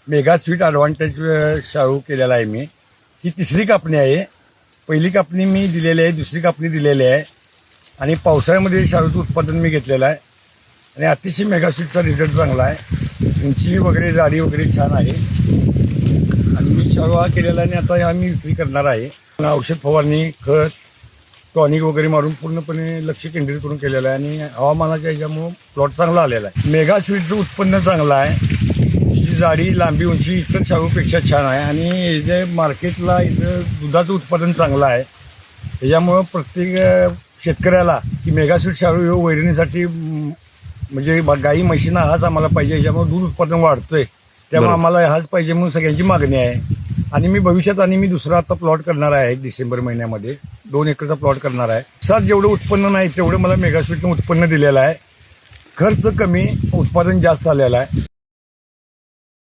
Mega sweet advantage शाळू केलेला आहे मी. ही तिसरी कापणी आहे. पहिली कापणी मी दिलेली आहे, दुसरी कापणी दिलेली आहे आणि पावसाळ्यामध्ये शाळूचं उत्पादन मी घेतलेलं आहे आणि अतिशय मेगा स्वीटचा रिझल्ट चांगला आहे. उंची वगैरे जाडी वगैरे छान आहे आणि मी शाळू हा केलेला आहे आणि आता हा मी विक्री करणार आहे. औषध फवारणी, खत, टॉनिक वगैरे मारून पूर्णपणे लक्ष केंद्रित करून केलेलं आहे आणि हवामानाच्या ह्याच्यामुळं प्लॉट चांगला आलेला आहे. मेगा स्वीटचं उत्पन्न चांगलं आहे. तिची जाडी, लांबी, उंची इतर शाळूपेक्षा छान आहे आणि हे जे मार्केटला इथं दुधाचं उत्पादन चांगलं आहे. त्याच्यामुळं प्रत्येक शेतकऱ्याला की मेगा स्वीट शाळू हे वैरणीसाठी म्हणजे गाई म्हशींना हाच आम्हाला पाहिजे. ह्याच्यामुळे दूध उत्पादन वाढतंय, त्यामुळे आम्हाला हाच पाहिजे म्हणून सगळ्यांची मागणी आहे. आणि मी भविष्यात मी दुसरा आता प्लॉट करणार आहे. डिसेंबर महिन्यामध्ये 2 एकरचा प्लॉट करणार आहे. सात जेवढं उत्पन्न नाही तेवढं मला मेगा स्वीटनं उत्पन्न दिलेलं आहे. खर्च कमी, उत्पादन जास्त आलेलं आहे.